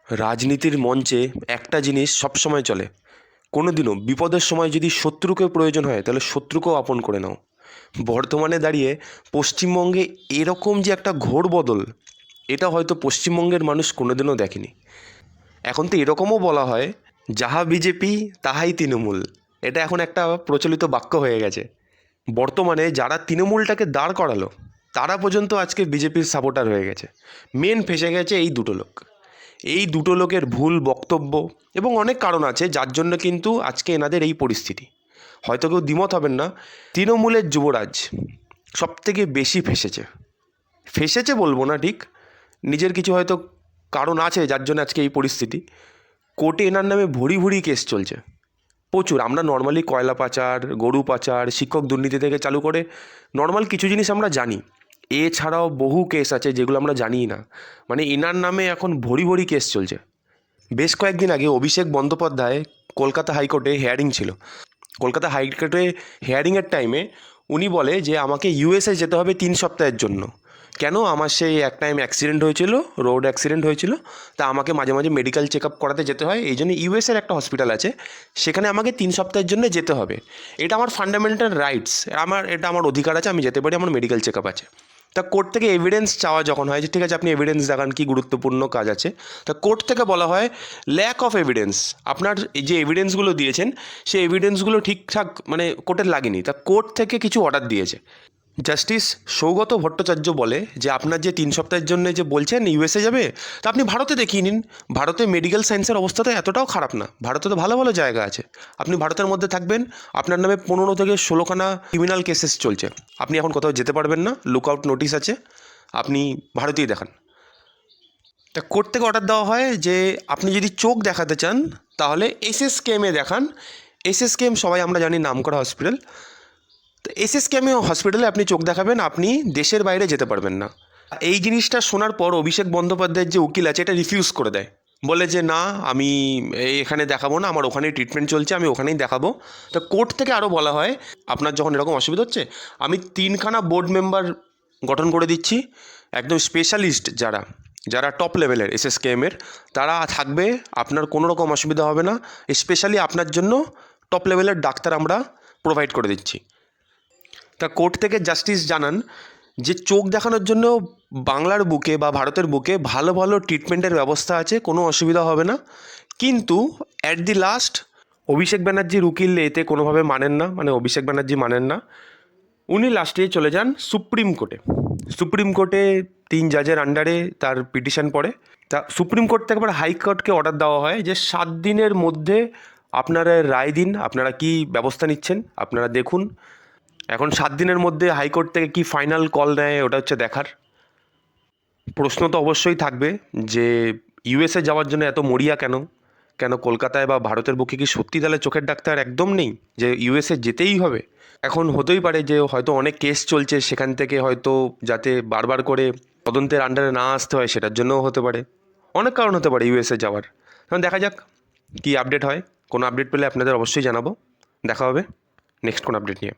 রাজনীতির মঞ্চে একটা জিনিস সবসময় চলে, কোনোদিনও বিপদের সময় যদি শত্রুকে প্রয়োজন হয় তাহলে শত্রুকেও আপন করে নাও। বর্তমানে দাঁড়িয়ে পশ্চিমবঙ্গে এরকম যে একটা ঘোর বদল, এটা হয়তো পশ্চিমবঙ্গের মানুষ কোনোদিনও দেখেনি। এখন তো এরকমও বলা হয়, যাহা বিজেপি তাহাই তৃণমূল। এটা এখন একটা প্রচলিত বাক্য হয়ে গেছে। বর্তমানে যারা তৃণমূলটাকে দাঁড় করালো তারা পর্যন্ত আজকে বিজেপির সাপোর্টার হয়ে গেছে। মেন ফেঁসে গেছে এই দুটো লোক। এই দুটো লোকের ভুল বক্তব্য এবং অনেক কারণ আছে যার জন্য কিন্তু আজকে এনাদের এই পরিস্থিতি। হয়তো কেউ দ্বিমত হবেন না, তৃণমূলের যুবরাজ সবথেকে বেশি ফেঁসেছে। ফেঁসেছে বলবো না ঠিক, নিজের কিছু হয়তো কারণ আছে যার জন্য আজকে এই পরিস্থিতি। কোর্টে এনার নামে ভুরি ভুরি কেস চলছে প্রচুর। আমরা নর্মালি কয়লা পাচার, গরু পাচার, শিক্ষক দুর্নীতি থেকে চালু করে নর্মাল কিছু জিনিস আমরা জানি। এছাড়াও বহু কেস আছে যেগুলো আমরা জানিই না। মানে এনার নামে এখন ভরি ভরি কেস চলছে। বেশ কয়েকদিন আগে অভিষেক বন্দ্যোপাধ্যায় কলকাতা হাইকোর্টে হেয়ারিং ছিল। কলকাতা হাইকোর্টে হেয়ারিংয়ের টাইমে উনি বলে যে আমাকে ইউএসএ যেতে হবে 3 সপ্তাহের জন্য। কেন? আমার সেই এক টাইম অ্যাক্সিডেন্ট হয়েছিল, রোড অ্যাক্সিডেন্ট হয়েছিল, তা আমাকে মাঝে মাঝে মেডিকেল চেক আপ করাতে যেতে হয়। এই জন্য ইউএসএর একটা হসপিটাল আছে, সেখানে আমাকে 3 সপ্তাহের জন্য যেতে হবে। এটা আমার ফান্ডামেন্টাল রাইটস, এটা আমার অধিকার আছে, আমি যেতে পারি, আমার মেডিকেল চেক আপ আছে। তা কোর্ট থেকে এভিডেন্স চাওয়া যখন হয় যে ঠিক আছে আপনি এভিডেন্স দেখান, কী গুরুত্বপূর্ণ কাজ আছে, তা কোর্ট থেকে বলা হয় ল্যাক অফ এভিডেন্স। আপনার এই যে এভিডেন্সগুলো দিয়েছেন সেই এভিডেন্সগুলো ঠিকঠাক মানে কোর্টের লাগেনি। তা কোর্ট থেকে কিছু অর্ডার দিয়েছে। জাস্টিস সৌগত ভট্টাচার্য বলে যে আপনার যে 3 সপ্তাহের জন্য যে বলছেন ইউএসএ যাবে, তা আপনি ভারতে দেখিয়ে নিন। ভারতে মেডিকেল সায়েন্সের অবস্থা তো এতটাও খারাপ না, ভারতে তো ভালো ভালো জায়গা আছে। আপনি ভারতের মধ্যে থাকবেন, আপনার নামে 15 থেকে 16খানা ক্রিমিনাল কেসেস চলছে, আপনি এখন কোথাও যেতে পারবেন না, লুক আউট নোটিশ আছে, আপনি ভারতেই দেখান। তা কোর্ট থেকে অর্ডার দেওয়া হয় যে আপনি যদি চোখ দেখাতে চান তাহলে এসএসকেএমে দেখান। এসএসকেএম সবাই আমরা জানি নামকরা হসপিটাল। তো এসএসকেএমে হসপিটালে আপনি চোখ দেখাবেন, আপনি দেশের বাইরে যেতে পারবেন না। এই জিনিসটা শোনার পর অভিষেক বন্দ্যোপাধ্যায়ের যে উকিল আছে এটা রিফিউজ করে দেয়, বলে যে না আমি এখানে দেখাবো না, আমার ওখানেই ট্রিটমেন্ট চলছে, আমি ওখানেই দেখাবো। তো কোর্ট থেকে আরও বলা হয় আপনার যখন এরকম অসুবিধা হচ্ছে আমি 3খানা বোর্ড মেম্বার গঠন করে দিচ্ছি, একদম স্পেশালিস্ট যারা যারা টপ লেভেলের এসএসকেএমের, তারা থাকবে, আপনার কোনো রকম অসুবিধা হবে না। স্পেশালি আপনার জন্য টপ লেভেলের ডাক্তার আমরা প্রোভাইড করে দিচ্ছি। তা কোর্ট থেকে জাস্টিস জানান যে চোখ দেখানোর জন্য বাংলার বুকে বা ভারতের বুকে ভালো ভালো ট্রিটমেন্টের ব্যবস্থা আছে, কোনো অসুবিধা হবে না। কিন্তু অ্যাট দি লাস্ট অভিষেক ব্যানার্জির উকিল এতে কোনোভাবে মানেন না, মানে অভিষেক ব্যানার্জি মানেন না। উনি লাস্টে চলে যান সুপ্রিম কোর্টে। সুপ্রিম কোর্টে 3 জাজের আন্ডারে তার পিটিশন পড়ে। তা সুপ্রিম কোর্ট থেকে আবার হাইকোর্টকে অর্ডার দেওয়া হয় যে 7 দিনের মধ্যে আপনারা রায় দিন, আপনারা কি ব্যবস্থা নিচ্ছেন আপনারা দেখুন। এখন 7 দিনের মধ্যে হাইকোর্ট থেকে কি ফাইনাল কল নেয় ওটা হচ্ছে দেখার। প্রশ্ন তো অবশ্যই থাকবে যে ইউএসএ যাওয়ার জন্য এত মরিয়া কেন? কেন কলকাতায় বা ভারতের বুকে কি সত্যি তাহলে চোখের ডাক্তার একদম নেই যে ইউএসএ যেতেই হবে? এখন হতেই পারে যে হয়তো অনেক কেস চলছে, সেখান থেকে হয়তো যাতে বারবার করে তদন্তের আন্ডারে না আসতে হয় সেটার জন্যও হতে পারে। অনেক কারণ হতে পারে ইউএসএ যাওয়ার। এখন দেখা যাক কী আপডেট হয়। কোনো আপডেট পেলে আপনাদের অবশ্যই জানাবো। দেখা হবে নেক্সট কোনো আপডেট নিয়ে।